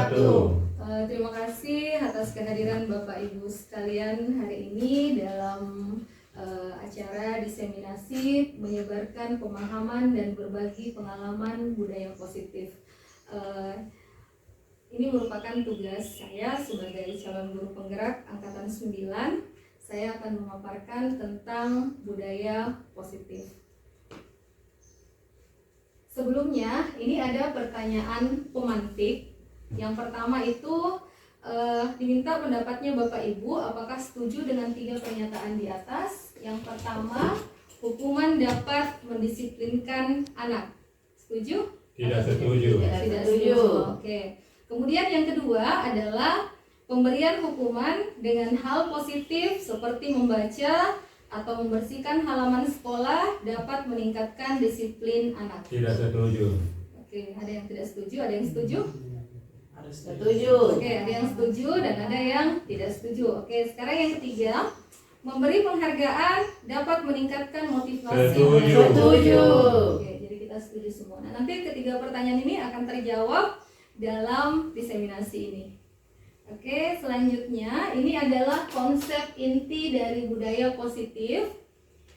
wabarakatuh. Terima kasih atas kehadiran Bapak Ibu sekalian hari ini dalam acara diseminasi menyebarkan pemahaman dan berbagi pengalaman budaya positif. Ini merupakan tugas saya sebagai calon guru penggerak angkatan 9. Saya akan memaparkan tentang budaya positif. Sebelumnya, ini ada pertanyaan pemantik. Yang pertama itu diminta pendapatnya Bapak Ibu, apakah setuju dengan 3 pernyataan di atas? Yang pertama, hukuman dapat mendisiplinkan anak. Setuju? Tidak setuju. Tidak setuju. Oke. Kemudian yang kedua adalah pemberian hukuman dengan hal positif seperti membaca atau membersihkan halaman sekolah dapat meningkatkan disiplin anak. Tidak setuju. Oke, ada yang tidak setuju, ada yang setuju? Harus setuju. Oke, ada yang setuju dan ada yang tidak setuju. Oke, sekarang yang ketiga, memberi penghargaan dapat meningkatkan motivasi. Setuju. Oke, jadi kita setuju semua. Nah, nanti ketiga pertanyaan ini akan terjawab dalam diseminasi ini. Oke, selanjutnya ini adalah konsep inti dari budaya positif.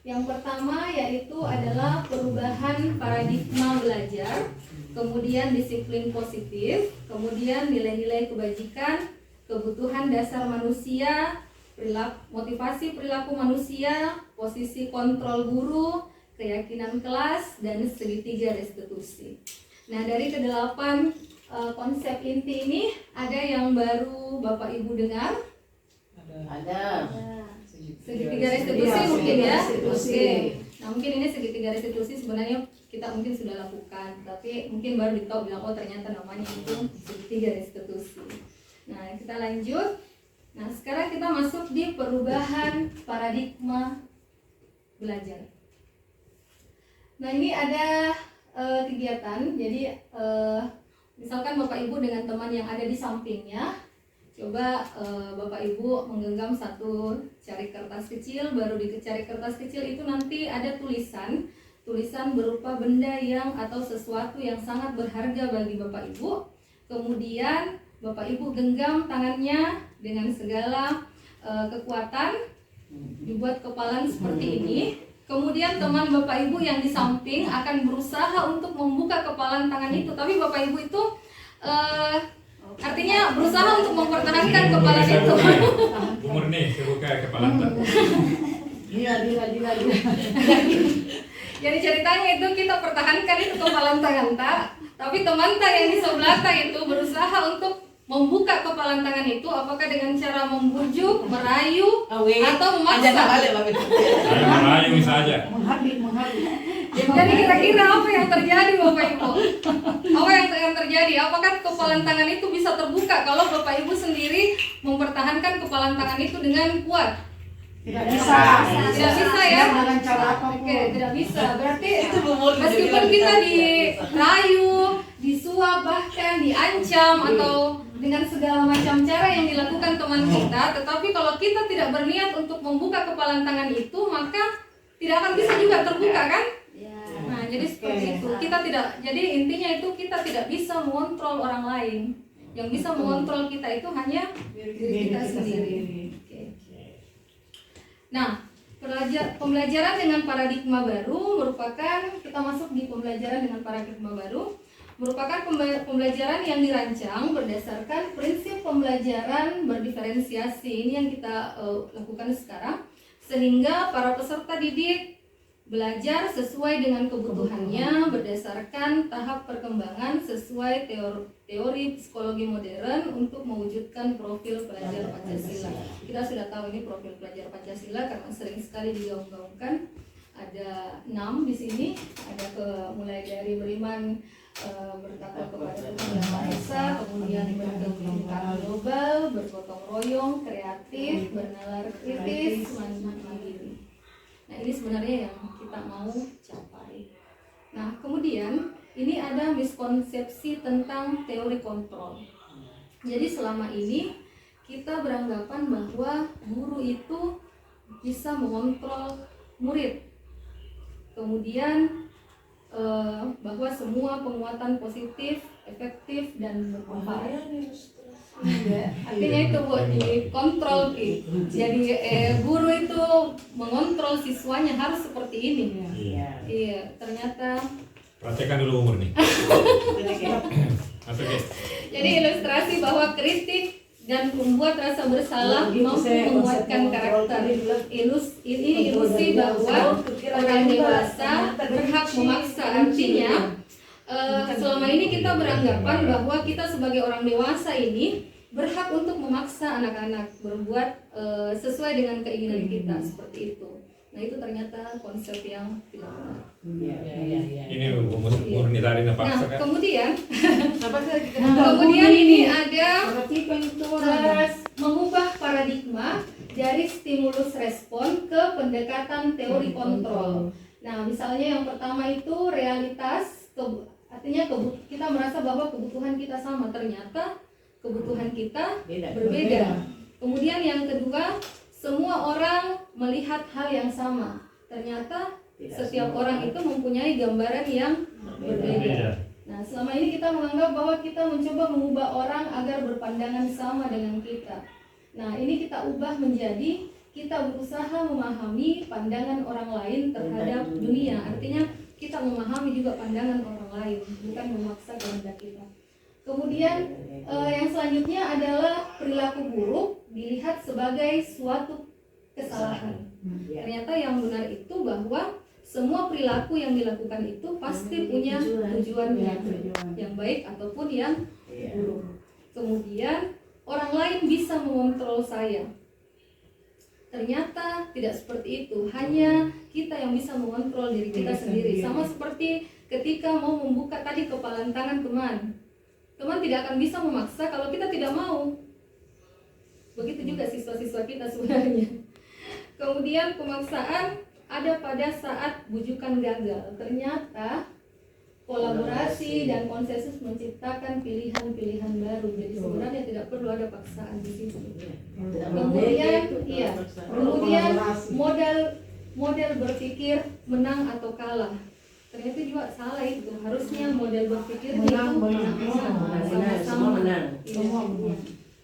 Yang pertama yaitu adalah perubahan paradigma belajar, kemudian disiplin positif, kemudian nilai-nilai kebajikan, kebutuhan dasar manusia, motivasi perilaku manusia, posisi kontrol guru, keyakinan kelas, dan segitiga restitusi. Nah, dari ke-8 konsep inti ini ada yang baru Bapak Ibu dengar? Ada. Segitiga restitusi mungkin ya. Restitusi. Oke. Nah, mungkin ini segitiga restitusi sebenarnya kita mungkin sudah lakukan, tapi mungkin baru ditahu bilang oh ternyata namanya itu segitiga restitusi. Nah, kita lanjut. Nah, sekarang kita masuk di perubahan paradigma belajar. Nah, ini ada kegiatan. Jadi misalkan Bapak Ibu dengan teman yang ada di sampingnya, coba Bapak Ibu menggenggam satu cari kertas kecil, baru di cari kertas kecil itu nanti ada tulisan berupa benda yang atau sesuatu yang sangat berharga bagi Bapak Ibu. Kemudian Bapak Ibu genggam tangannya dengan segala kekuatan, dibuat kepalan seperti ini. Kemudian teman Bapak Ibu yang di samping akan berusaha untuk membuka kepalan tangan itu, tapi Bapak Ibu itu artinya berusaha untuk mempertahankan kepalan itu. Umur nih, saya buka kepala tangan. Gila. Jadi ceritanya itu kita pertahankan itu kepalan tangan tapi teman yang di sebelah itu berusaha untuk membuka kepalan tangan itu, apakah dengan cara membujuk, merayu, atau memaksa? Saya merayu saja. Menghabis. Jadi kira-kira apa yang terjadi Bapak Ibu? Apa yang akan terjadi? Apakah kepalan tangan itu bisa terbuka kalau Bapak Ibu sendiri mempertahankan kepalan tangan itu dengan kuat? Tidak bisa. Tidak bisa ya? Dengan cara apapun. Oke, tidak bisa. Berarti meskipun kita dirayu, disuap, bahkan diancam atau dengan segala macam cara yang dilakukan teman kita, tetapi kalau kita tidak berniat untuk membuka kepalan tangan itu, maka tidak akan bisa juga terbuka, kan? Nah, jadi seperti itu. Jadi intinya itu kita tidak bisa mengontrol orang lain. Yang bisa mengontrol kita itu hanya diri kita sendiri. Oke. Nah, pembelajaran dengan paradigma baru merupakan, kita masuk di pembelajaran dengan paradigma baru, merupakan pembelajaran yang dirancang berdasarkan prinsip pembelajaran berdiferensiasi. Ini yang kita lakukan sekarang, sehingga para peserta didik belajar sesuai dengan kebutuhannya berdasarkan tahap perkembangan sesuai teori psikologi modern untuk mewujudkan profil pelajar Pancasila. Kita sudah tahu ini profil pelajar Pancasila karena sering sekali digaung-gaungkan. Ada 6 di sini, ada mulai dari beriman, bertakwa kepada Tuhan Yang Maha Esa, kemudian berkebinekaan global, bergotong royong, kreatif, bernalar kritis, mandiri. Nah, ini sebenarnya yang kita mau capai. Nah, kemudian ini ada miskonsepsi tentang teori kontrol. Jadi selama ini kita beranggapan bahwa guru itu bisa mengontrol murid. Kemudian bahwa semua penguatan positif, efektif dan bermanfaat. Iya, artinya itu Bu, dikontrol Ki. Jadi guru itu mengontrol siswanya harus seperti ini. Iya. Iya, ternyata. Praktekkan dulu umur nih. Masuk ya. Jadi ilustrasi bahwa kritik dan membuat rasa bersalah mampu menguatkan karakter. Ini ilusi bahwa orang dewasa berhak memaksa. Artinya selama ini kita beranggapan bahwa kita sebagai orang dewasa ini berhak untuk memaksa anak-anak berbuat sesuai dengan keinginan kita, seperti itu. Nah itu ternyata konsep yang tidak benar. Ini umur nih tadi Nah napaksa kan. kemudian ini ada mengubah paradigma dari stimulus respon ke pendekatan teori kontrol. Nah misalnya yang pertama itu realitas, artinya kita merasa bahwa kebutuhan kita sama, ternyata kebutuhan kita berbeda. Kemudian yang kedua, semua orang melihat hal yang sama. Ternyata setiap orang itu mempunyai gambaran yang berbeda. Nah, selama ini kita menganggap bahwa kita mencoba mengubah orang agar berpandangan sama dengan kita. Nah, ini kita ubah menjadi kita berusaha memahami pandangan orang lain terhadap dunia. Artinya kita memahami juga pandangan orang lain, bukan memaksa kehendak kita. Kemudian yang selanjutnya adalah perilaku buruk dilihat sebagai suatu kesalahan. Ternyata yang benar itu bahwa semua perilaku yang dilakukan itu pasti punya tujuan yang baik ataupun yang buruk. Kemudian orang lain bisa mengontrol saya. Ternyata tidak seperti itu. Hanya kita yang bisa mengontrol diri kita sendiri. Sama seperti ketika mau membuka tadi kepalan tangan teman. Teman tidak akan bisa memaksa kalau kita tidak mau. Begitu juga siswa-siswa kita sebenarnya. Kemudian pemaksaan ada pada saat bujukan gagal. Ternyata kolaborasi dan konsensus menciptakan pilihan-pilihan baru. Jadi sebenarnya tidak perlu ada paksaan di situ. Kemudian model berpikir menang atau kalah. Ternyata juga salah itu. Harusnya model berpikir menang, sama-sama menang.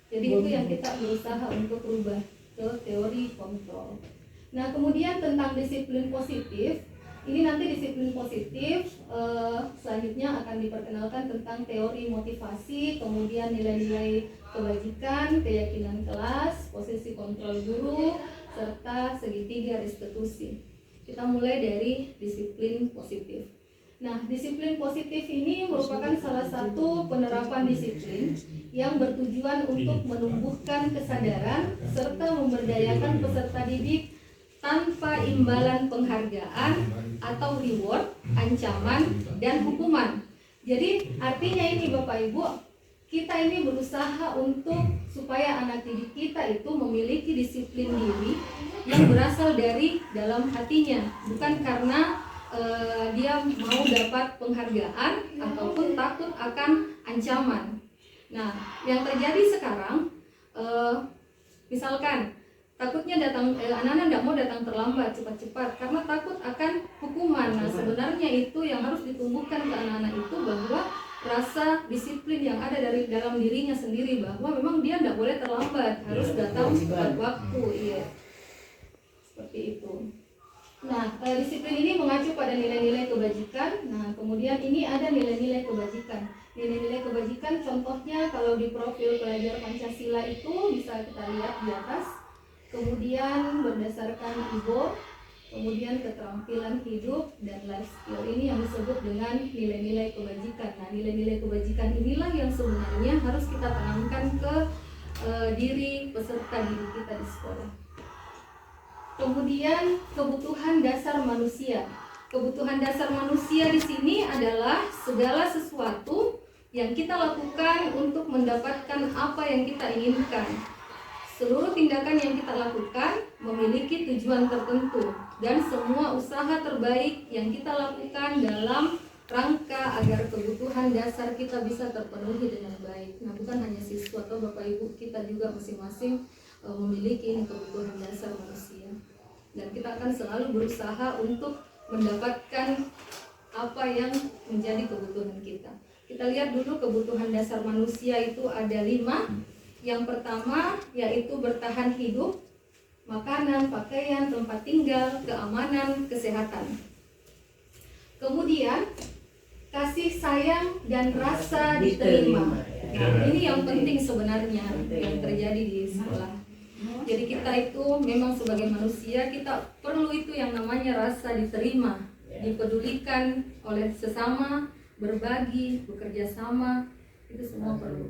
Jadi itu yang kita berusaha untuk rubah ke teori kontrol. Nah kemudian tentang disiplin positif, ini nanti disiplin positif selanjutnya akan diperkenalkan tentang teori motivasi, kemudian nilai-nilai kebajikan, keyakinan kelas, posisi kontrol guru, serta segitiga restitusi. Kita mulai dari disiplin positif. Nah, disiplin positif ini merupakan salah satu penerapan disiplin yang bertujuan untuk menumbuhkan kesadaran serta memberdayakan peserta didik tanpa imbalan penghargaan atau reward, ancaman, dan hukuman. Jadi artinya ini Bapak Ibu, kita ini berusaha untuk supaya anak didik kita itu memiliki disiplin diri yang berasal dari dalam hatinya, bukan karena dia mau dapat penghargaan ataupun takut akan ancaman. Nah, yang terjadi sekarang, misalkan takutnya anak-anak tidak mau datang terlambat cepat-cepat karena takut akan hukuman. Nah, sebenarnya itu yang harus ditumbuhkan ke anak-anak itu bahwa rasa disiplin yang ada dari dalam dirinya sendiri, bahwa memang dia tidak boleh terlambat, harus datang tepat waktu. Iya, seperti itu. Nah, disiplin ini mengacu pada nilai-nilai kebajikan. Nah, kemudian ini ada nilai-nilai kebajikan. Nilai-nilai kebajikan contohnya kalau di profil pelajar Pancasila itu bisa kita lihat di atas. Kemudian berdasarkan IBO, kemudian keterampilan hidup dan life skill, ini yang disebut dengan nilai-nilai kebajikan. Nah, nilai-nilai kebajikan inilah yang sebenarnya harus kita tanamkan ke diri peserta didik kita di sekolah. Kemudian kebutuhan dasar manusia. Kebutuhan dasar manusia di sini adalah segala sesuatu yang kita lakukan untuk mendapatkan apa yang kita inginkan. Seluruh tindakan yang kita lakukan memiliki tujuan tertentu, dan semua usaha terbaik yang kita lakukan dalam rangka agar kebutuhan dasar kita bisa terpenuhi dengan baik. Nah, bukan hanya siswa atau Bapak Ibu, kita juga masing-masing memiliki kebutuhan dasar manusia. Dan kita akan selalu berusaha untuk mendapatkan apa yang menjadi kebutuhan kita. Kita lihat dulu kebutuhan dasar manusia itu ada 5. Yang pertama yaitu bertahan hidup, makanan, pakaian, tempat tinggal, keamanan, kesehatan. Kemudian kasih sayang dan rasa diterima. Nah, ini yang penting sebenarnya yang terjadi di sekolah. Jadi kita itu memang sebagai manusia kita perlu itu yang namanya rasa diterima, dipedulikan oleh sesama, berbagi, bekerja sama, itu semua perlu.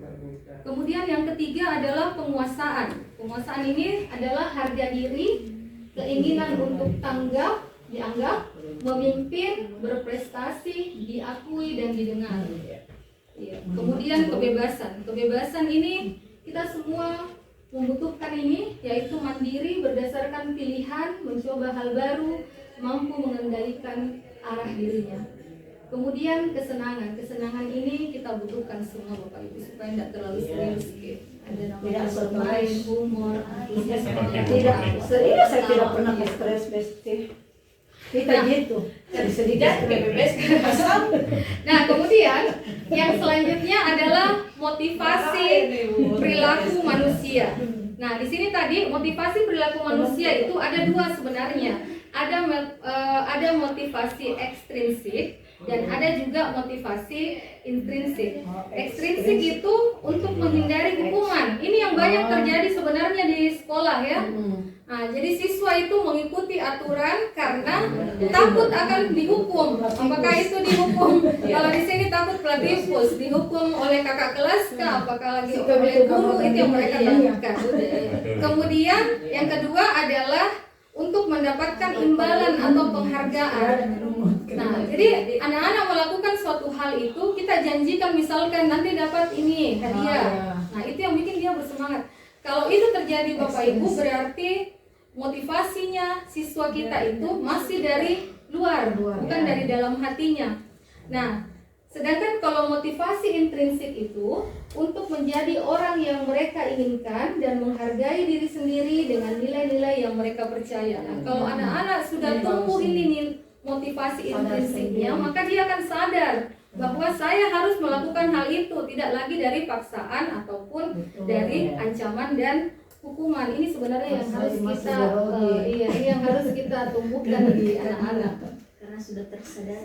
Kemudian yang ketiga adalah penguasaan. Penguasaan ini adalah harga diri, keinginan untuk tanggap, dianggap, memimpin, berprestasi, diakui dan didengar. Ya. Kemudian kebebasan. Kebebasan ini kita semua membutuhkan ini, yaitu mandiri berdasarkan pilihan, mencoba hal baru, mampu mengendalikan arah dirinya. Kemudian kesenangan. Kesenangan ini kita butuhkan semua Bapak Ibu supaya tidak terlalu serius. Ada namanya bermain, humor, antusias. Tidak, saya tidak pernah stres besti. Kita gitu. Jadi sedikit bebas. Nah, kemudian yang selanjutnya adalah motivasi perilaku manusia. Nah, di sini tadi motivasi perilaku manusia itu ada 2 sebenarnya. Ada motivasi ekstrinsik dan ada juga motivasi intrinsik. Ekstrinsik itu untuk menghindari hukuman. Ini yang banyak terjadi sebenarnya di sekolah ya. Nah, jadi siswa itu mengikuti aturan karena takut akan dihukum. Apakah itu dihukum? Kalau di sini takut platifus, dihukum oleh kakak kelas kah? Apakah lagi oleh guru? Itu yang mereka takutkan. Kemudian yang kedua adalah untuk mendapatkan imbalan atau penghargaan. Nah, jadi anak-anak melakukan suatu hal itu kita janjikan misalkan nanti dapat ini hadiah. Nah, itu yang bikin dia bersemangat. Kalau itu terjadi Bapak Ibu berarti motivasinya siswa kita itu masih dari luar, bukan dari dalam hatinya. Nah, sedangkan kalau motivasi intrinsik itu untuk menjadi orang yang mereka inginkan dan menghargai diri sendiri dengan nilai-nilai yang mereka percaya. Nah, kalau anak-anak sudah tumbuh ini motivasi intrinsiknya, maka dia akan sadar bahwa saya harus melakukan hal itu, tidak lagi dari paksaan ataupun dari ancaman dan hukuman. Ini sebenarnya yang harus kita ini yang harus kita tumbuhkan di anak-anak. Karena sudah tersadar.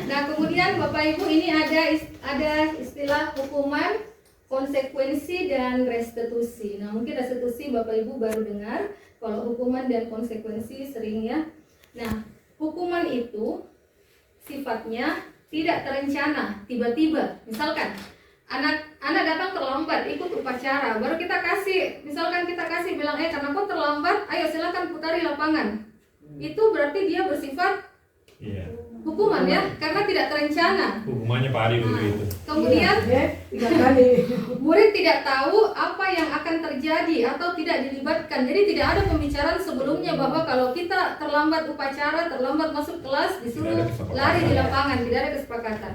Nah, kemudian Bapak Ibu ini ada istilah hukuman, konsekuensi dan restitusi. Nah, mungkin restitusi Bapak Ibu baru dengar, kalau hukuman dan konsekuensi sering ya. Nah, hukuman itu sifatnya tidak terencana, tiba-tiba. Misalkan anak datang terlambat ikut upacara, baru kita kasih, misalkan kita kasih bilang, karena kau terlambat, ayo silakan putari lapangan. Itu berarti dia bersifat hukuman ya, karena tidak terencana. Hukumannya Pak Ari itu. Kemudian murid tidak tahu apa yang akan terjadi atau tidak dilibatkan. Jadi tidak ada pembicaraan sebelumnya bahwa kalau kita terlambat upacara, terlambat masuk kelas, disuruh lari di lapangan, tidak ada kesepakatan.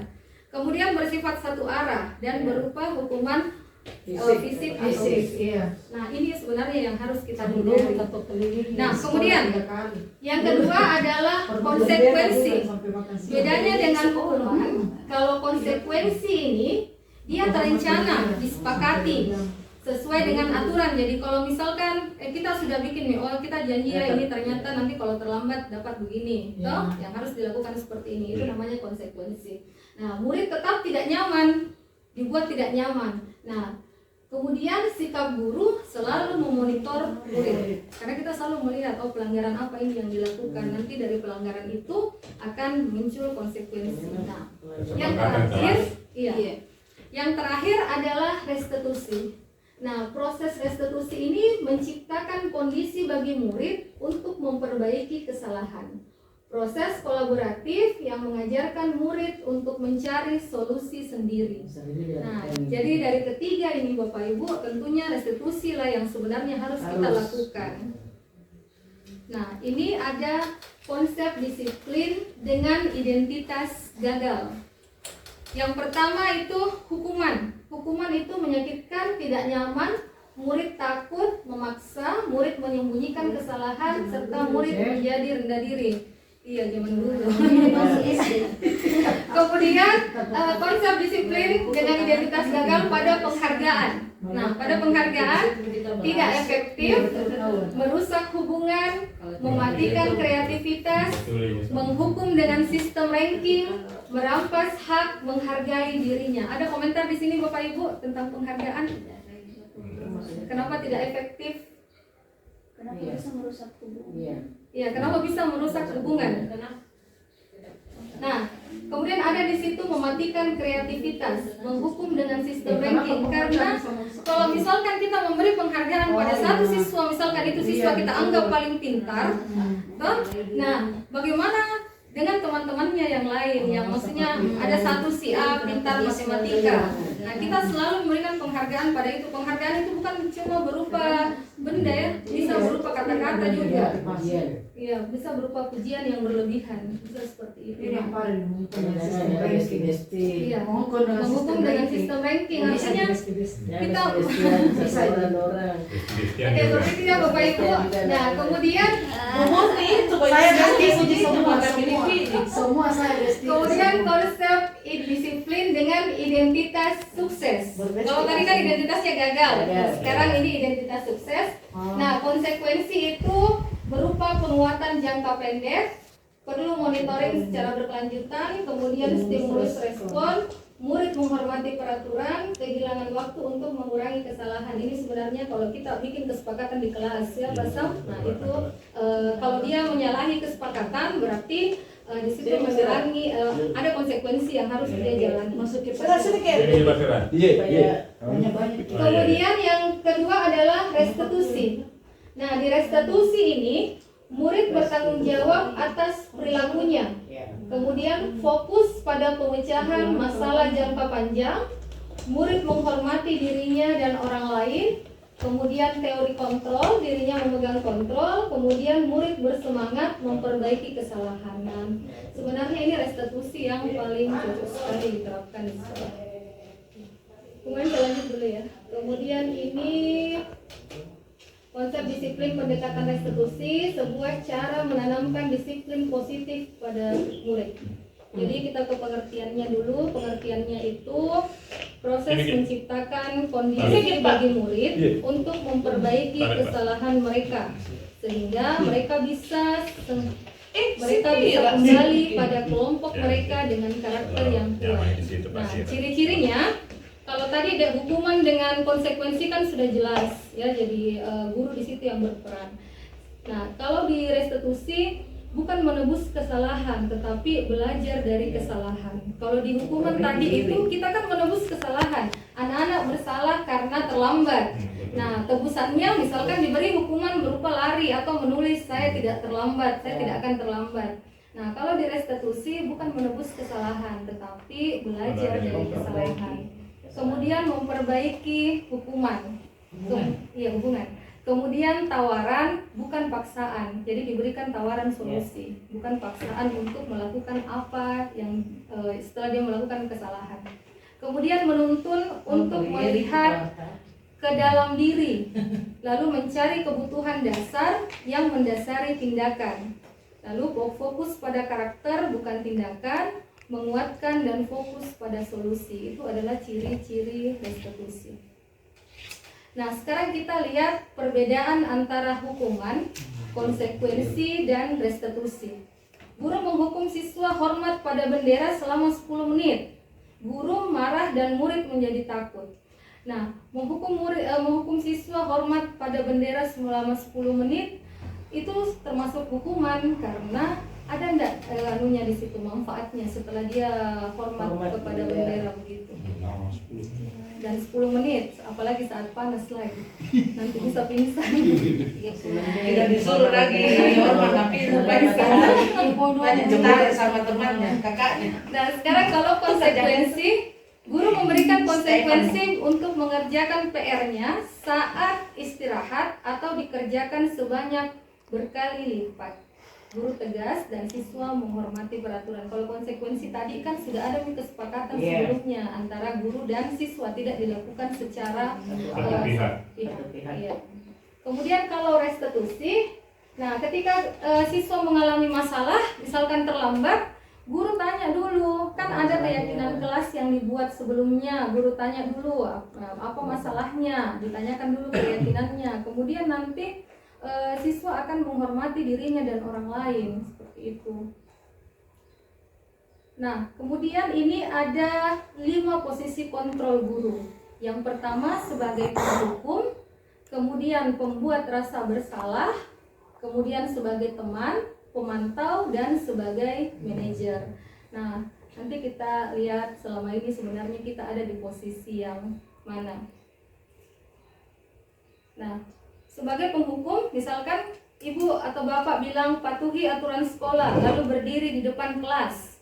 Kemudian bersifat satu arah dan berupa hukuman fisik. Nah, ini sebenarnya yang harus kita hindari. Nah, kemudian yang kedua adalah konsekuensi. Bedanya dengan hukuman, kalau konsekuensi ini dia terencana, disepakati sesuai dengan aturan. Jadi kalau misalkan kita sudah bikin nih, kita janji ya ini ternyata nanti kalau terlambat dapat begini, toh yang harus dilakukan seperti ini, itu namanya konsekuensi. Nah, murid tetap tidak nyaman, dibuat tidak nyaman. Nah, kemudian sikap guru selalu memonitor murid, karena kita selalu melihat pelanggaran apa ini yang dilakukan. Nanti dari pelanggaran itu akan muncul konsekuensi. Nah, yang terakhir adalah restitusi. Nah, proses restitusi ini menciptakan kondisi bagi murid untuk memperbaiki kesalahan. Proses kolaboratif yang mengajarkan murid untuk mencari solusi sendiri. Nah, jadi dari ketiga ini Bapak Ibu, tentunya restitusi lah yang sebenarnya harus kita lakukan. Nah, ini ada konsep disiplin dengan identitas gagal. Yang pertama itu hukuman. Hukuman itu menyakitkan, tidak nyaman, murid takut, memaksa, murid menyembunyikan kesalahan, serta murid menjadi rendah diri. Iya, zaman dulu. Masih SD. Kemudian konsep disiplin dengan identitas gagal pada penghargaan. Nah, pada penghargaan tidak efektif, merusak hubungan, mematikan kreativitas, menghukum dengan sistem ranking, merampas hak menghargai dirinya. Ada komentar di sini Bapak Ibu tentang penghargaan? Kenapa tidak efektif? Kenapa bisa merusak hubungan? Ya, kenapa bisa merusak hubungan? Nah, kemudian ada di situ mematikan kreativitas, menghukum dengan sistem ranking. Karena kalau misalkan kita memberi penghargaan pada satu siswa, misalkan itu siswa kita anggap paling pintar, toh? Nah, bagaimana dengan teman-temannya yang lain, yang maksudnya ada satu si A pintar matematika. Nah, kita selalu memberikan penghargaan pada itu. Penghargaan itu bukan cuma berupa benda ya, bisa berupa kata-kata juga. Iya, bisa berupa pujian yang berlebihan, bisa seperti itu. Ini yang paling Iya, menghukum dengan sistem ranking. Artinya kita oke, seperti itu ya Bapak Ibu. Nah, kemudian saya ganti puji semua saya besti. kemudian konsep disiplin dengan identitas sukses. Kalau tadi kan identitasnya gagal, sekarang ini identitas sukses. Nah, konsekuensi itu berupa penguatan jangka pendek, perlu monitoring secara berkelanjutan, kemudian stimulus respon, murid menghormati peraturan, kehilangan waktu untuk mengurangi kesalahan. Ini sebenarnya kalau kita bikin kesepakatan di kelas ya Basam, nah itu kalau dia menyalahi kesepakatan berarti di situ mengurangi ada konsekuensi yang harus dia jalani. Kemudian yang kedua adalah restitusi. Nah, di restitusi ini murid bertanggung jawab atas perilakunya. Kemudian fokus pada pemecahan masalah jangka panjang, murid menghormati dirinya dan orang lain. Kemudian teori kontrol, dirinya memegang kontrol. Kemudian murid bersemangat memperbaiki kesalahan. Sebenarnya ini restitusi yang paling cocok sekali diterapkan di sekolah. Kemudian saya lanjut dulu ya. Kemudian ini konsep disiplin pendekatan restitusi, sebuah cara menanamkan disiplin positif pada murid. Jadi kita ke pengertiannya dulu. Pengertiannya itu proses menciptakan kondisi bagi murid untuk memperbaiki kesalahan mereka, sehingga mereka bisa kembali pada kelompok mereka dengan karakter yang kuat. Nah, ciri-cirinya kalau tadi ada hukuman dengan konsekuensi kan sudah jelas ya, jadi guru di situ yang berperan. Nah, kalau di restitusi bukan menebus kesalahan, tetapi belajar dari kesalahan. Kalau di hukuman tadi itu kita kan menebus kesalahan. Anak-anak bersalah karena terlambat. Nah, tebusannya misalkan diberi hukuman berupa lari atau menulis saya tidak terlambat, saya tidak akan terlambat. Nah, kalau di restitusi bukan menebus kesalahan, tetapi belajar dari kesalahan. Kemudian memperbaiki hubungan. Kemudian tawaran bukan paksaan. Jadi diberikan tawaran solusi, bukan paksaan untuk melakukan apa yang setelah dia melakukan kesalahan. Kemudian menuntun untuk melihat ke dalam diri, lalu mencari kebutuhan dasar yang mendasari tindakan. Lalu fokus pada karakter bukan tindakan, menguatkan dan fokus pada solusi. Itu adalah ciri-ciri restitusi. Nah, sekarang kita lihat perbedaan antara hukuman, konsekuensi, dan restitusi. Guru menghukum siswa hormat pada bendera selama 10 menit. Guru marah dan murid menjadi takut. Nah, menghukum siswa hormat pada bendera selama 10 menit itu termasuk hukuman karena ada enggak anunya di situ manfaatnya setelah dia hormat kepada bendera begitu. Dan 10 menit, apalagi saat panas lagi, nanti bisa pingsan. Tidak disuruh lagi hormat, tapi banyak cemara sama temannya, kakaknya. Nah, sekarang kalau konsekuensi, guru memberikan konsekuensi untuk mengerjakan PR-nya saat istirahat atau dikerjakan sebanyak berkali lipat. Guru tegas dan siswa menghormati peraturan. Kalau konsekuensi tadi kan sudah ada kesepakatan sebelumnya antara guru dan siswa, tidak dilakukan secara satu pihak. Kemudian kalau restitusi, Nah, ketika siswa mengalami masalah, misalkan terlambat, guru tanya dulu, kan ada keyakinan kelas yang dibuat sebelumnya. Guru tanya dulu apa masalahnya, ditanyakan dulu keyakinannya. Kemudian nanti siswa akan menghormati dirinya dan orang lain, seperti itu. Nah, kemudian ini ada 5 posisi kontrol guru. Yang pertama sebagai penghukum, kemudian pembuat rasa bersalah, kemudian sebagai teman, pemantau, dan sebagai manajer. Nah, nanti kita lihat selama ini sebenarnya kita ada di posisi yang mana. Nah, sebagai penghukum, misalkan ibu atau bapak bilang patuhi aturan sekolah, lalu berdiri di depan kelas.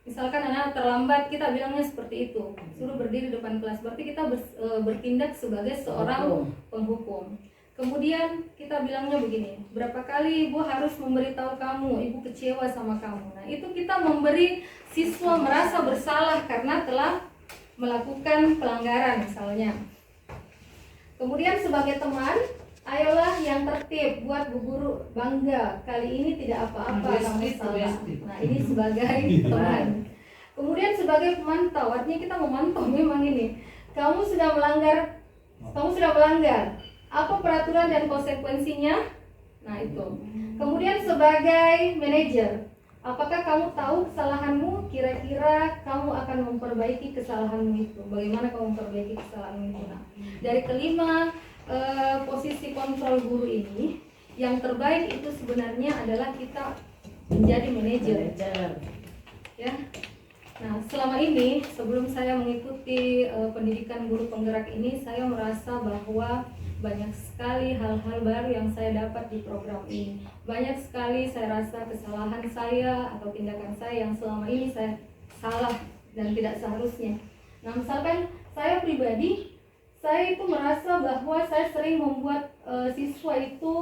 Misalkan anak terlambat, kita bilangnya seperti itu, suruh berdiri di depan kelas. Berarti kita bertindak sebagai seorang penghukum. Kemudian kita bilangnya begini, berapa kali ibu harus memberitahu kamu, ibu kecewa sama kamu. Nah, itu kita memberi siswa merasa bersalah karena telah melakukan pelanggaran misalnya. Kemudian sebagai teman, ayolah yang tertib, buat bu guru bangga, kali ini tidak apa-apa kamu salah. Nah, ini sebagai teman. Kemudian sebagai pemantau, artinya kita memantau memang ini. Kamu sudah melanggar, apa peraturan dan konsekuensinya? Nah, itu. Kemudian sebagai manajer, apakah kamu tahu kesalahanmu? Kira-kira kamu akan memperbaiki kesalahanmu itu. Bagaimana kamu memperbaiki kesalahanmu itu? Nah, dari kelima posisi kontrol guru ini, yang terbaik itu sebenarnya adalah kita menjadi manajer. Ya. Nah, selama ini sebelum saya mengikuti pendidikan guru penggerak ini, saya merasa bahwa banyak sekali hal-hal baru yang saya dapat di program ini. Banyak sekali saya rasa kesalahan saya atau tindakan saya yang selama ini saya salah dan tidak seharusnya. Nah, misalkan saya pribadi, saya itu merasa bahwa saya sering membuat siswa itu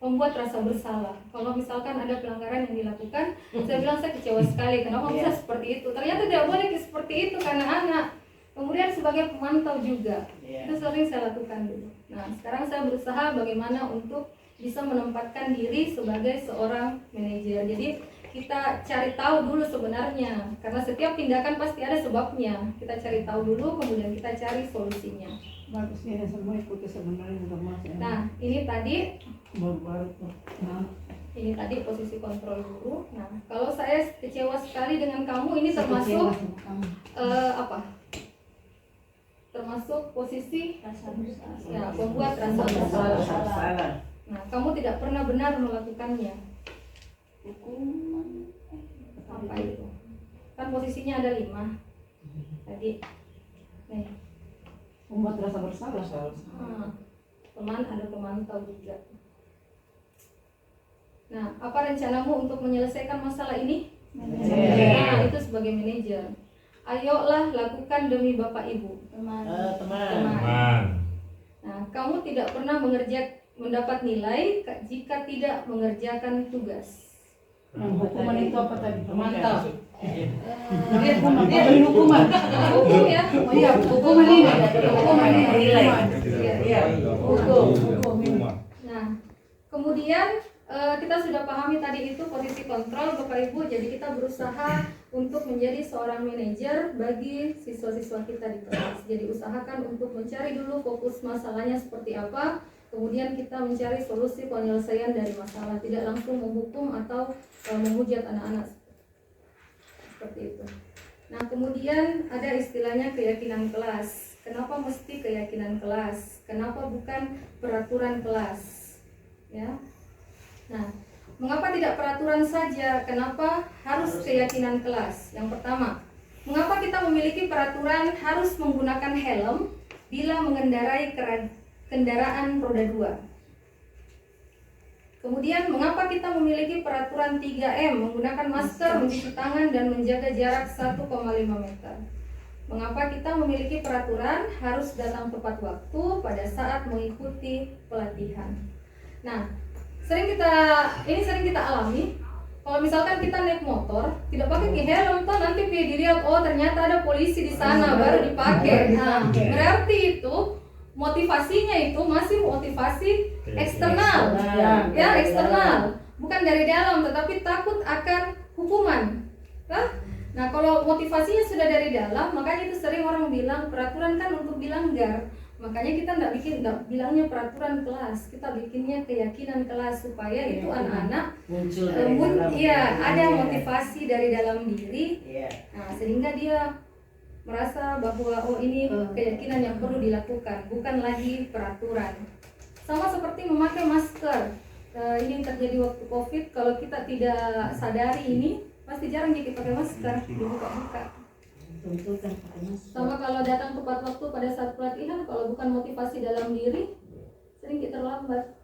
membuat rasa bersalah. Kalau misalkan ada pelanggaran yang dilakukan, saya bilang saya kecewa sekali, kenapa bisa seperti itu. Ternyata tidak boleh seperti itu karena anak. Kemudian sebagai pemantau juga, itu sering saya lakukan dulu. Nah, sekarang saya berusaha bagaimana untuk bisa menempatkan diri sebagai seorang manajer. Jadi kita cari tahu dulu sebenarnya, karena setiap tindakan pasti ada sebabnya. Kita cari tahu dulu, kemudian kita cari solusinya. Bagusnya semua ikuti sebenarnya juga mas. Nah, ini tadi baru ini tadi posisi kontrol guru. Nah, kalau saya kecewa sekali dengan kamu, ini termasuk apa? Termasuk posisi Rasa bersalah. ya, membuat rasa bersalah. Nah, kamu tidak pernah benar melakukannya. Hukuman. Apa itu? Kan posisinya ada 5 tadi. Nih, membuat rasa bersalah. teman ada pemantau juga. Nah, apa rencanamu untuk menyelesaikan masalah ini? Nah, itu sebagai manajer. Ayolah lakukan demi Bapak Ibu. Teman. Teman. Nah, kamu tidak pernah mendapat nilai jika tidak mengerjakan tugas. Hukuman itu apa tadi? Pemantau. Dia beri hukuman. Hukum ya? Iya, hukuman ini. Hukuman ini nilai. Iya. Hukum. Nah, kemudian kita sudah pahami tadi itu posisi kontrol Bapak Ibu. Jadi kita berusaha untuk menjadi seorang manajer bagi siswa-siswa kita di kelas. Jadi usahakan untuk mencari dulu fokus masalahnya seperti apa, kemudian kita mencari solusi penyelesaian dari masalah, tidak langsung menghukum atau menghujat anak-anak seperti itu. Nah, kemudian ada istilahnya keyakinan kelas. Kenapa mesti keyakinan kelas? Kenapa bukan peraturan kelas? Ya. Nah, mengapa tidak peraturan saja? Kenapa harus keyakinan kelas? Yang pertama, mengapa kita memiliki peraturan harus menggunakan helm bila mengendarai kendaraan roda 2? Kemudian, mengapa kita memiliki peraturan 3M menggunakan masker, mencuci tangan, dan menjaga jarak 1,5 meter? Mengapa kita memiliki peraturan harus datang tepat waktu pada saat mengikuti pelatihan? Nah, sering kita alami. Kalau misalkan kita naik motor tidak pakai helm, toh nanti dilihat, oh ternyata ada polisi di sana baru dipakai. Nah, berarti itu motivasinya itu masih motivasi eksternal, ya eksternal, bukan dari dalam, tetapi takut akan hukuman. Nah, kalau motivasinya sudah dari dalam, makanya itu sering orang bilang peraturan kan untuk dilanggar. Makanya kita nggak bilangnya peraturan kelas, kita bikinnya keyakinan kelas supaya itu anak-anak muncul dari dalam. iya ada motivasi dari dalam diri. Iya. Nah, sehingga dia merasa bahwa oh ini keyakinan yang perlu dilakukan, bukan lagi peraturan. Sama seperti memakai masker. Ini terjadi waktu COVID, kalau kita tidak sadari ini pasti jarang kita pakai masker, dibuka-buka. Sama kalau datang tepat waktu pada saat pelatihan, kalau bukan motivasi dalam diri, sering kita terlambat.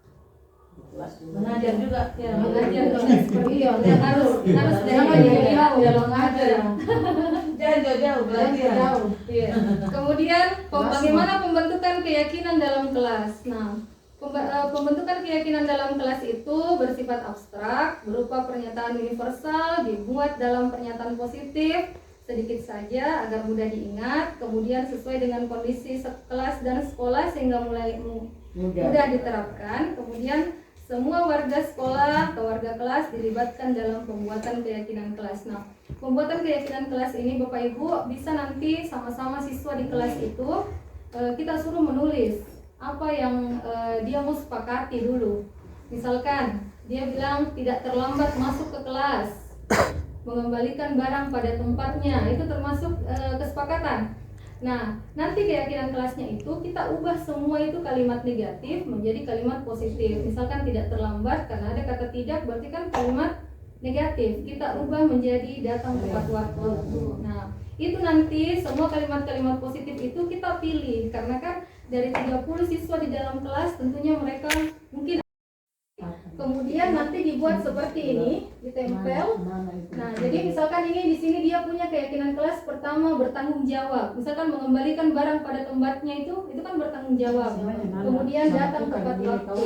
Mengajar juga. Ya, mengajar juga seperti itu. Harus dari jauh mengajar. Jangan jauh-jauh, belajar. Iya. Kemudian bagaimana pembentukan keyakinan dalam kelas? Nah, pembentukan keyakinan dalam kelas itu bersifat abstrak, berupa pernyataan universal, dibuat dalam pernyataan positif, sedikit saja agar mudah diingat, kemudian sesuai dengan kondisi kelas dan sekolah sehingga mulai mudah diterapkan. Kemudian semua warga sekolah atau warga kelas dilibatkan dalam pembuatan keyakinan kelas. Nah, pembuatan keyakinan kelas ini Bapak Ibu bisa nanti sama-sama siswa di kelas itu kita suruh menulis apa yang dia mau sepakati dulu. Misalkan dia bilang tidak terlambat masuk ke kelas, mengembalikan barang pada tempatnya, itu termasuk kesepakatan. Nah, nanti keyakinan kelasnya itu kita ubah semua itu kalimat negatif menjadi kalimat positif. Misalkan tidak terlambat, karena ada kata tidak berarti kan kalimat negatif, kita ubah menjadi datang tepat waktu. Nah, itu nanti semua kalimat-kalimat positif itu kita pilih, karena kan dari 30 siswa di dalam kelas tentunya mereka mungkin. Kemudian nanti dibuat seperti ini, ditempel. Nah, jadi misalkan ini di sini dia punya keyakinan kelas pertama bertanggung jawab. Misalkan mengembalikan barang pada tempatnya itu kan bertanggung jawab. Kemudian datang tepat waktu.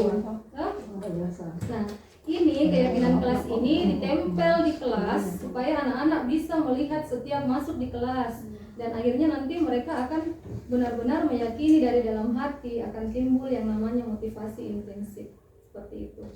Nah, ini keyakinan kelas ini ditempel di kelas supaya anak-anak bisa melihat setiap masuk di kelas, dan akhirnya nanti mereka akan benar-benar meyakini dari dalam hati, akan timbul yang namanya motivasi intensif seperti itu.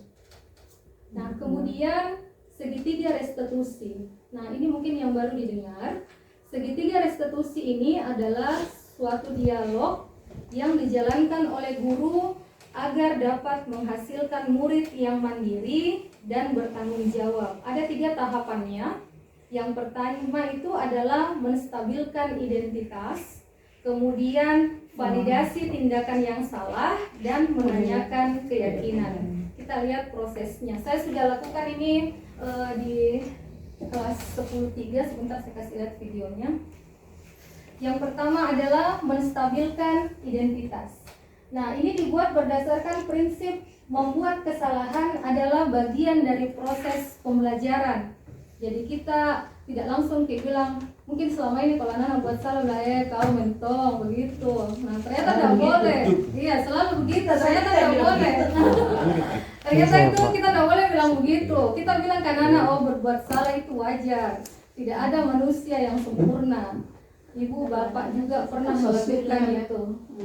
Nah, kemudian segitiga restitusi. Nah, ini mungkin yang baru didengar. Segitiga restitusi ini adalah suatu dialog yang dijalankan oleh guru agar dapat menghasilkan murid yang mandiri dan bertanggung jawab. Ada 3 tahapannya. Yang pertama itu adalah menstabilkan identitas, kemudian validasi tindakan yang salah, dan menanyakan keyakinan. Kita lihat prosesnya. Saya sudah lakukan ini di kelas 10.3, sebentar saya kasih lihat videonya. Yang pertama adalah menstabilkan identitas. Nah, ini dibuat berdasarkan prinsip membuat kesalahan adalah bagian dari proses pembelajaran. Jadi kita tidak langsung kayak bilang, mungkin selama ini kalau anak buat salah kau mentong begitu. Nah, ternyata tidak boleh. Iya, selalu begitu. Ternyata tidak boleh. Ternyata itu kita tidak boleh bilang begitu. Kita bilang ke anak, oh berbuat salah itu wajar. Tidak ada manusia yang sempurna. Ibu bapak juga pernah melakukan itu.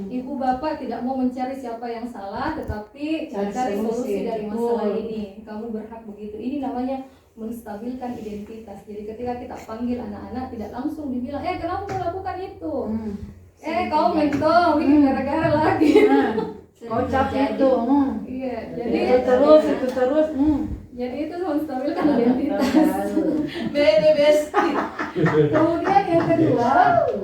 Ibu bapak tidak mau mencari siapa yang salah, tetapi mencari solusi dari masalah ini. Kamu berhak begitu. Ini namanya menstabilkan identitas. Jadi ketika kita panggil anak-anak tidak langsung dibilang, kenapa kamu lakukan itu? Kau mentong, bikin gara-gara lagi. Kau capek itu. Iya, jadi Itu terus. Jadi itu menstabilkan identitas. Besti. Kemudian yang kedua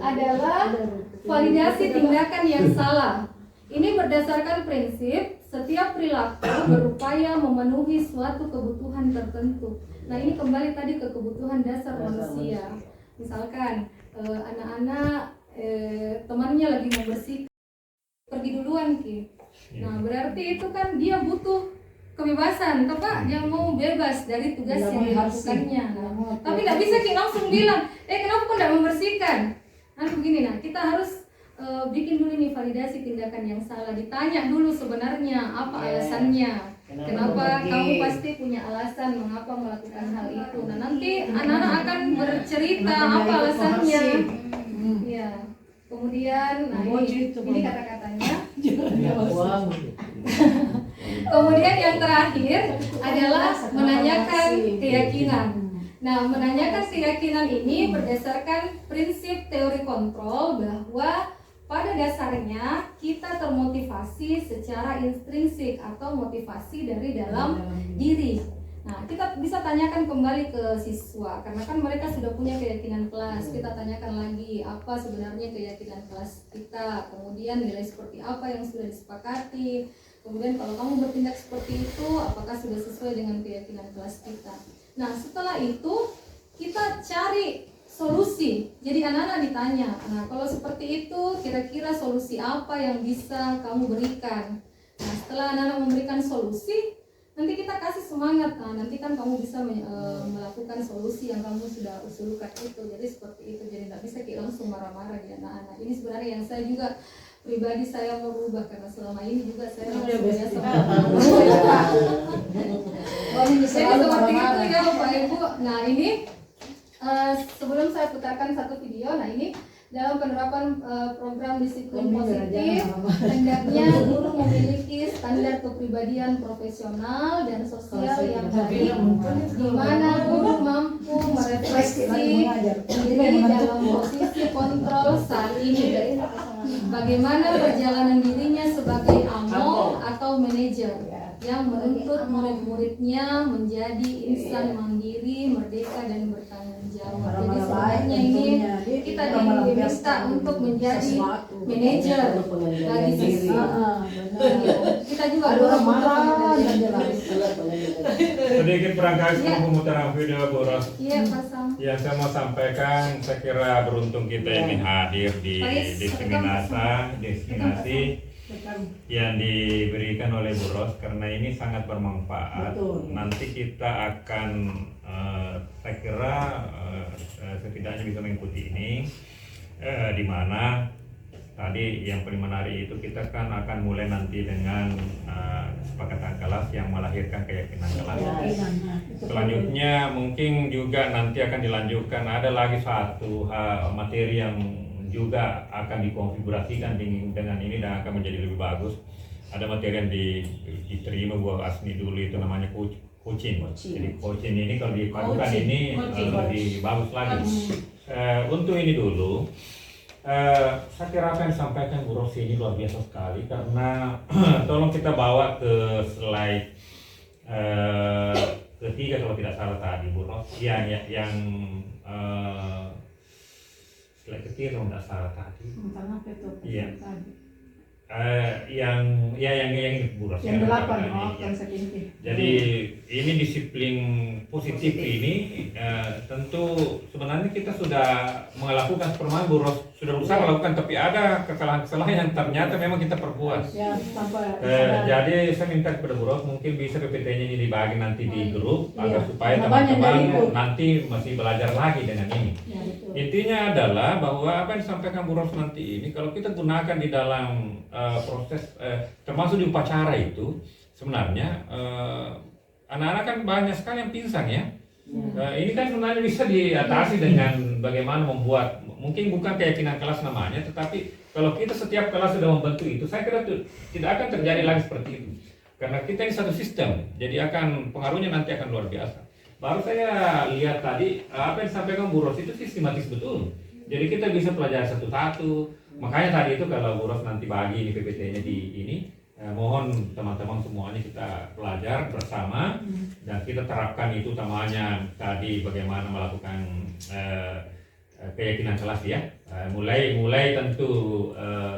adalah validasi tindakan yang salah. Ini berdasarkan prinsip setiap perilaku berupaya memenuhi suatu kebutuhan tertentu. Nah, ini kembali tadi ke kebutuhan dasar manusia. Misalkan anak-anak temannya lagi membersihkan, pergi duluan Ki. Nah, berarti itu kan dia butuh kebebasan, Pak. Dia mau bebas dari tugas yang dilakukannya. Tapi nggak bisa Ki langsung bilang, kenapa kau tidak membersihkan? Nah, begini, kita harus bikin dulu nih validasi tindakan yang salah. Ditanya dulu sebenarnya apa alasannya. Kenapa kamu pasti punya alasan mengapa melakukan hal itu. Nah, nanti anak-anak akan bercerita apa alasannya. Ya. Kemudian, ini kata-katanya. Uang. Kemudian yang terakhir adalah menanyakan keyakinan. Nah, menanyakan keyakinan ini berdasarkan prinsip teori kontrol bahwa pada dasarnya kita termotivasi secara intrinsik atau motivasi dari dalam diri. Nah, kita bisa tanyakan kembali ke siswa karena kan mereka sudah punya keyakinan kelas. Kita tanyakan lagi apa sebenarnya keyakinan kelas kita, kemudian nilai seperti apa yang sudah disepakati. Kemudian kalau kamu bertindak seperti itu, apakah sudah sesuai dengan keyakinan kelas kita? Nah, setelah itu kita cari solusi. Jadi anak-anak ditanya, nah kalau seperti itu kira-kira solusi apa yang bisa kamu berikan? Nah, setelah anak-anak memberikan solusi, nanti kita kasih semangat. Nah, nanti kan kamu bisa melakukan solusi yang kamu sudah usulkan itu. Jadi seperti itu. Jadi tidak bisa kita langsung marah-marah di anak-anak. Ini sebenarnya yang saya juga pribadi saya mau berubah karena selama ini juga saya langsung biasa marah-marah. Jadi seperti itu ya Bapak Ibu. Nah ini sebelum saya putarkan satu video, nah ini dalam penerapan program disiplin positif, hendaknya guru memiliki standar kepribadian profesional dan sosial yang baik, di mana guru mampu merefleksi diri dalam posisi kontrol saat ini, bagaimana perjalanan dirinya sebagai amol atau manajer yang menuntut murid-muridnya menjadi insan mandiri, merdeka dan bertanggung jawab. Jadi sebenarnya ini kita diminta untuk menjadi manajer bagi siswa. Kita juga harus Sedikit perangkat sebelum pemutaran video Bu Ros. Iya, pasang. Yang saya mau sampaikan, saya kira beruntung kita ini hadir di destinasi yang diberikan oleh Bu Ros karena ini sangat bermanfaat. Betul. Nanti kita akan saya kira setidaknya bisa mengikuti ini di mana tadi yang paling menarik itu kita kan akan mulai nanti dengan kesepakatan kelas yang melahirkan keyakinan kelas. Selanjutnya mungkin juga nanti akan dilanjutkan ada lagi satu materi yang juga akan dikonfigurasikan dengan ini dan akan menjadi lebih bagus. Ada materi yang diterima buat Asmi dulu itu namanya coaching. Jadi coaching ini kalau dipadukan ini lebih bagus lagi. Untuk ini dulu, saya kira apa yang disampaikan Bu Rosi ini luar biasa sekali karena tolong kita bawa ke slide ketiga kalau tidak salah tadi Bu Rosi yang slide ketiga kalau tidak salah tadi. Iya. Yang Bu Rosi. Yang 8 ya. konsep. Jadi ini disiplin positif ini tentu sebenarnya kita sudah melakukan permainan Bu Ros sudah berusaha melakukan tapi ada kesalahan-kesalahan yang ternyata memang kita perbuat. Ya, sampai Jadi saya minta kepada Bu Ros mungkin bisa PPT-nya ini dibagi nanti di grup agar supaya Banyak teman-teman dari ibu. nanti masih belajar lagi dengan ini. Ya, betul. Intinya adalah bahwa apa yang disampaikan Bu Ros nanti ini kalau kita gunakan di dalam proses termasuk di upacara itu sebenarnya anak-anak kan banyak sekali yang pingsan ya. Ini kan sebenarnya bisa diatasi dengan bagaimana membuat mungkin bukan keyakinan kelas namanya, tetapi kalau kita setiap kelas sudah membentuk itu, saya kira tidak akan terjadi lagi seperti itu. Karena kita ini satu sistem, jadi akan pengaruhnya nanti akan luar biasa. Baru saya lihat tadi apa yang disampaikan Bu Ros itu sistematis betul. Jadi kita bisa pelajari satu-satu. Makanya tadi itu kalau Bu Ros nanti bagi ini PPT-nya di ini. Mohon teman-teman semuanya kita belajar bersama dan kita terapkan itu utamanya tadi bagaimana melakukan keyakinan kelas ya. Mulai tentu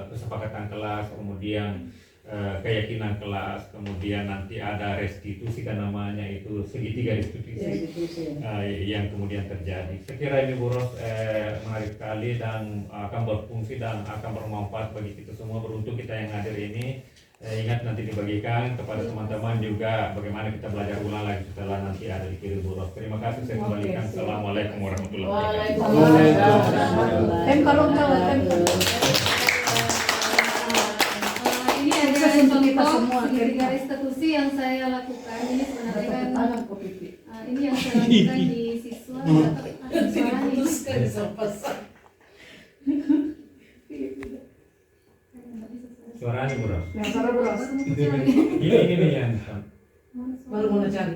kesepakatan kelas, kemudian keyakinan kelas, kemudian nanti ada restitusi kan namanya itu segitiga restitusi yang kemudian terjadi. Saya kira ini Bu Ros menarik sekali dan akan berfungsi dan akan bermanfaat bagi kita semua. Beruntung kita yang hadir ini. Ingat nanti dibagikan kepada teman-teman juga bagaimana kita belajar ulang lagi setelah nanti ada di kiri Bu Ros. Terima kasih, saya kembalikan. Assalamualaikum warahmatullahi wabarakatuh. Ini ada contoh segitiga restitusi yang saya lakukan. Ini sebenarnya kan ini yang saya lakukan di siswa. Suaranya Buros. Nah, salah beras. Ini yang Baru mau cari.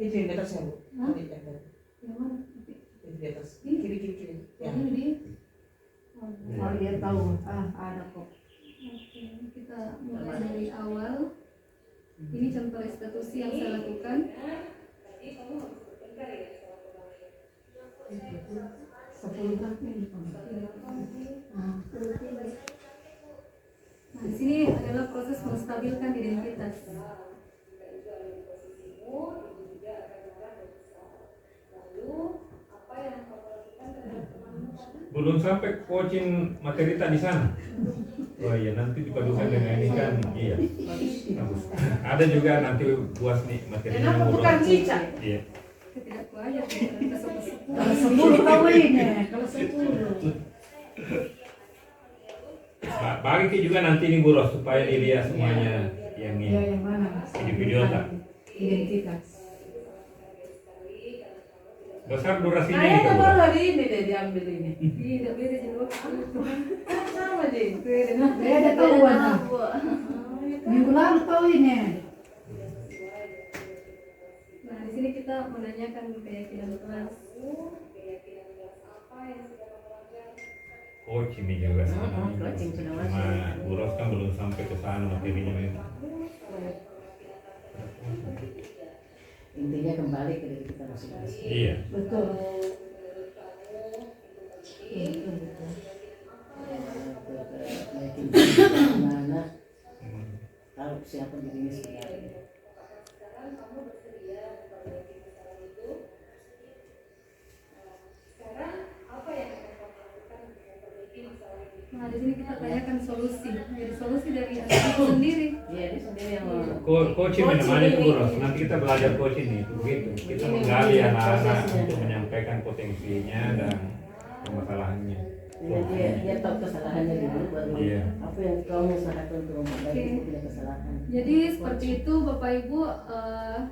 Itu yang di atasnya, Bu. Hah? Ini yang di- Yang mana? itu di atas. Kiri. Ya. Ini di. Oh, dia tahu. Ada kok. Oke, kita mulai dari awal. Ini contoh restitusi yang saya lakukan. Sepuluh kali. Nah, di sini adalah proses menstabilkan identitas. belum sampai coaching materi tak di sana. Oh iya, nanti dipadukan dengan ini kan, iya. Bagus. Ada juga nanti buat nih materinya Kenapa Buros. bukan cicak? Iya. Tidak kuajar kesepuluh. Kalau 10 tahu ini. Kalau 10. Bagi juga nanti ini Buros supaya dilihat semuanya yang Ya, ini. yang mana? Video tak? Identitas. Besar durasinya Kayaknya juga baru Buros. hari ini deh diambil ini. Tidak beda jadi Sama deh. Beda tahu warna. Minggu lalu tahu ini. Nah, di sini kita menanyakan keyakinan kelas. Coach ini juga sama. coaching sudah masuk. Cuma Buros kan belum sampai ke sana materinya memang. Intinya kembali ke diri kita masing-masing. Iya. Betul. Mana tahu siapa dirinya sebenarnya. Nah, di sini kita tanyakan solusi. Jadi solusi dari anak itu sendiri. Iya, dia sendiri yang Coaching menemani itu Buros. Nanti kita belajar coaching itu begitu. Kita menggali anak-anak untuk menyampaikan potensinya dan permasalahannya. dia tahu kesalahannya dulu baru Iya. apa yang kamu usahakan untuk memperbaiki itu punya kesalahan. Jadi seperti itu Bapak Ibu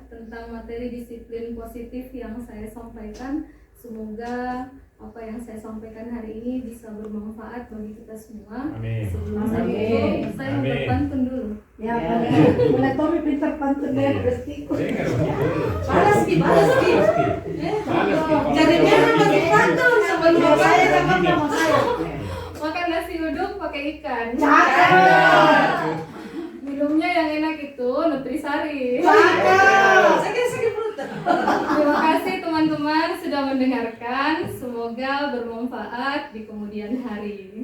tentang materi disiplin positif yang saya sampaikan. Semoga apa yang saya sampaikan hari ini bisa bermanfaat bagi kita semua. Amin. Sebelum saya Amin. tutup, saya Amin. berpantun dulu. Ya, Ya. mulai Tommy pintar pantun deh, Iya. bestiku. Dengar begitu. Balas Ki. Balas Ki. Jadi merah masih pantun sebelum Ya, saya saya sama sama saya. Makan nasi uduk pakai ikan. Cakep. Minumnya yang enak itu Nutrisari. Cakep. Sakit perut. Terima kasih teman-teman sudah mendengarkan. Semoga bermanfaat di kemudian hari. Amin.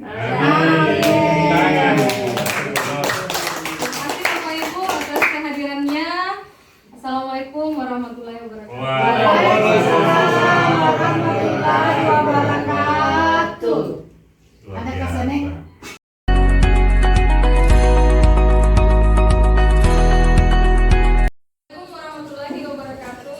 Tangan. Terima kasih Bapak Ibu atas kehadirannya. Assalamualaikum warahmatullahi wabarakatuh. Waalaikumsalam Warahmatullahi wabarakatuh. Luar Ada biasa. kesannya? Assalamualaikum warahmatullahi wabarakatuh.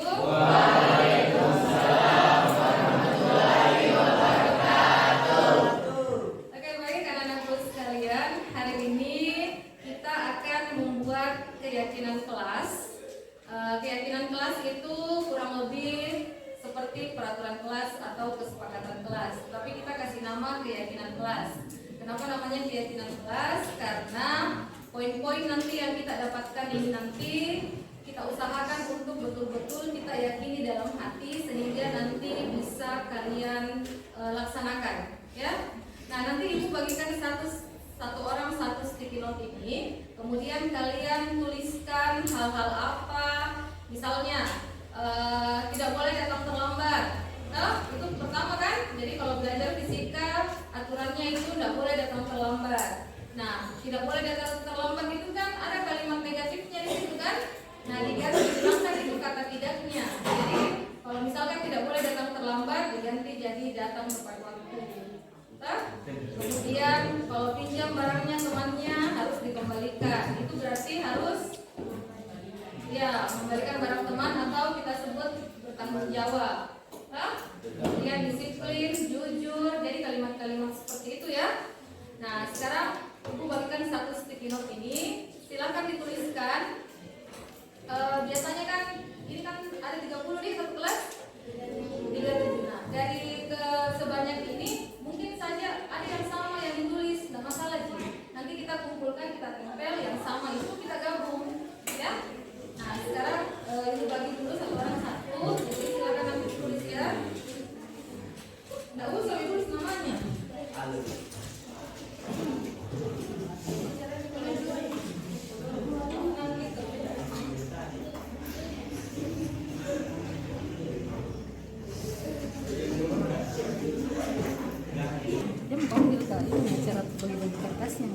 Oke, baik anak-anakku sekalian, hari ini kita akan membuat keyakinan kelas. Keyakinan kelas itu kurang lebih seperti peraturan kelas atau kesepakatan kelas, tapi kita kasih nama keyakinan kelas. Kenapa namanya keyakinan kelas? Karena poin-poin nanti yang kita dapatkan ini nanti kita usahakan untuk betul-betul kita yakini dalam hati sehingga nanti bisa kalian laksanakan, ya. Nah, nanti ibu bagikan satu orang satu sticky note ini, kemudian kalian tuliskan hal-hal apa, misalnya tidak boleh datang terlambat. Nah, itu pertama kan. Jadi kalau belajar fisika aturannya itu tidak boleh datang terlambat. Nah, tidak boleh datang terlambat itu kan ada kalimat negatifnya di situ kan. Nah, dihilangkan itu kata tidaknya. Jadi kalau misalkan tidak boleh datang terlambat diganti jadi datang tepat waktu. Nah, kemudian kalau pinjam barangnya temannya harus dikembalikan. Itu berarti harus ya memberikan barang teman atau kita sebut bertanggung jawab. Nah, kemudian disiplin, jujur, jadi kalimat-kalimat seperti itu ya. Nah, sekarang Ibu bagikan satu sticky note ini, silakan dituliskan. Biasanya kan ini kan ada 30 nih satu kelas. Nah, dari ke sebanyak ini mungkin saja ada yang sama yang ditulis, nggak masalah Ji. Nanti kita kumpulkan, kita tempel, yang sama itu kita gabung, ya. Nah sekarang ibu bagi dulu satu orang satu, jadi silakan nanti tulis ya. Nggak usah ibu tulis namanya. Dia mau panggil kali cara bagi-bagi kertasnya.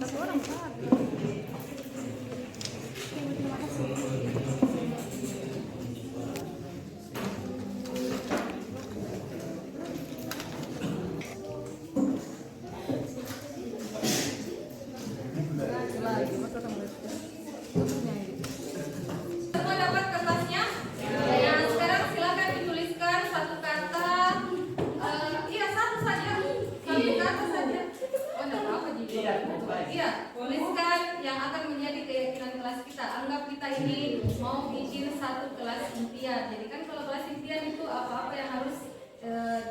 Satu orang satu. Terima kasih. Semua dapat kertasnya? Ya, sekarang silakan dituliskan satu kata. Iya, satu saja. Satu kata saja. Oh, enggak apa-apa jadi. Iya, tuliskan yang akan menjadi keyakinan kelas kita. Anggap kita ini mau bikin satu kelas impian. Jadi kan kalau kelas impian itu apa-apa yang harus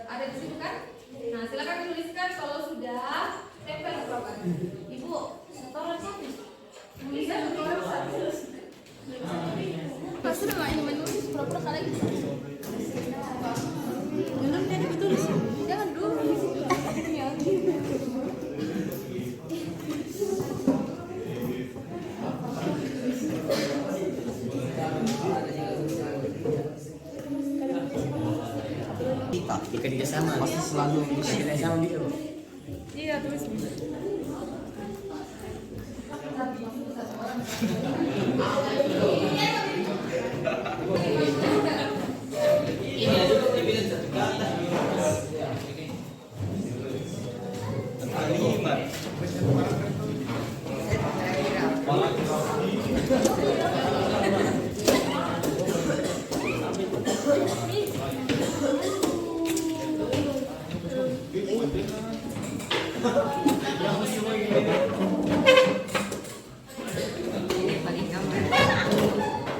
ada di situ kan? Nah, silakan dituliskan kalau sudah tempel berapa? Ibu, tolong satu. Tulisan tolong satu. Pasti main menulis pura-pura kali gitu. Belum jadi tulis. Jangan dulu. Ya. Kita kerjasama pasti selalu bisa kerjasama gitu. Iya, tulis.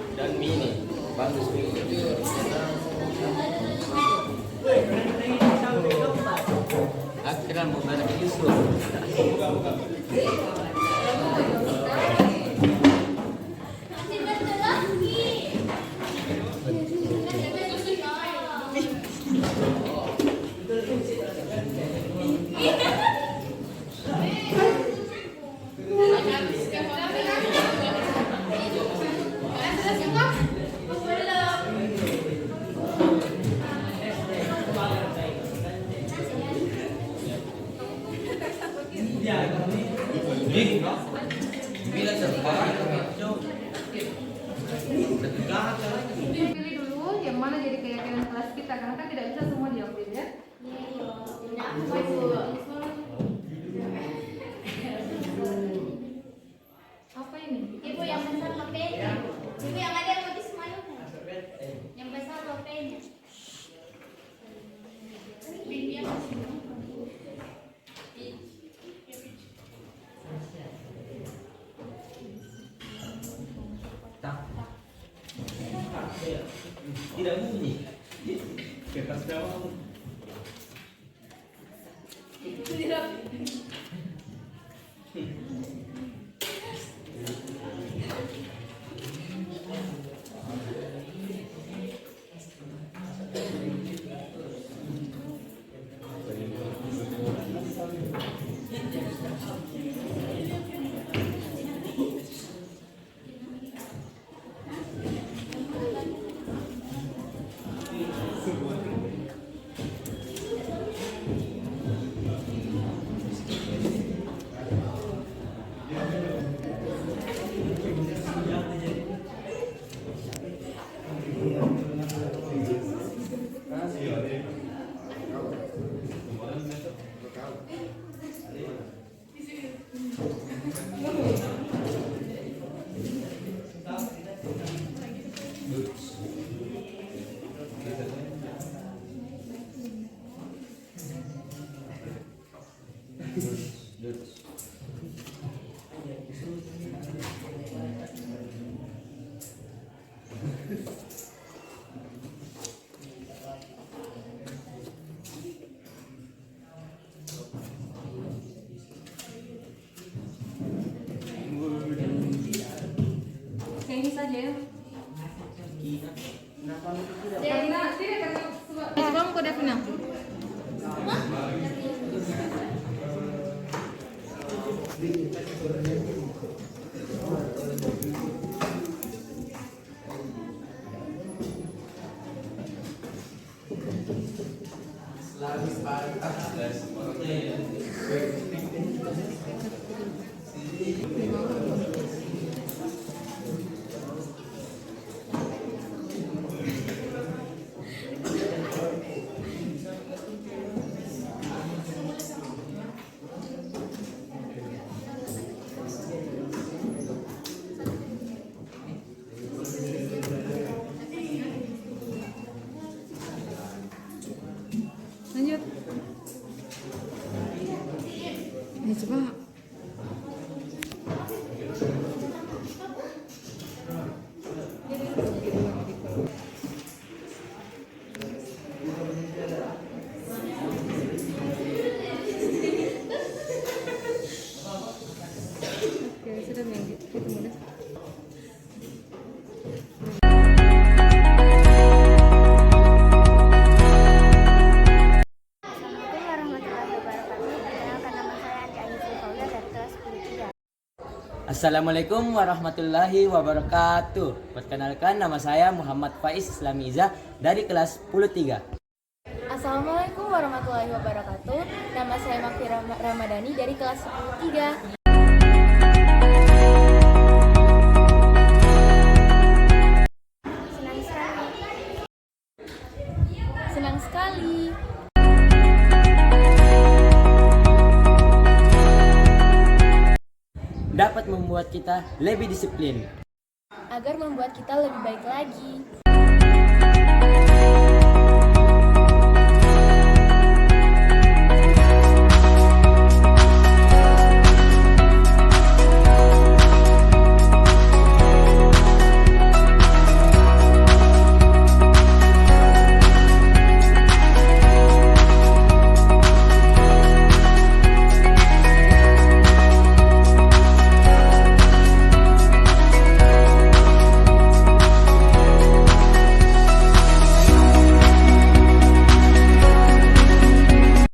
Dan mini bagus. Akhirnya mau balik Yusuf. Pilih dulu yang mana jadi keyakinan kelas kita karena kan tidak bisa semua diambil ya. Apa ini? Ibu yang besar HP-nya. Ibu yang ada yang lebih semuanya. Yang besar HP-nya. Bibi yang Tidak bunyi. Kertas berapa? ya. Tidak kata sebab. Kamu kau Devina. Lanjut. Coba. Oke, sudah minggu. Ketemu deh. Assalamualaikum warahmatullahi wabarakatuh. Perkenalkan nama saya Andi Ainiful Faula dari kelas 10 Assalamualaikum warahmatullahi wabarakatuh. Perkenalkan nama saya Muhammad Faiz Islami Iza dari kelas 10 Assalamualaikum warahmatullahi wabarakatuh. Nama saya Makfira Ramadhani dari kelas 10 Senang sekali. dapat membuat kita lebih disiplin. Agar membuat kita lebih baik lagi.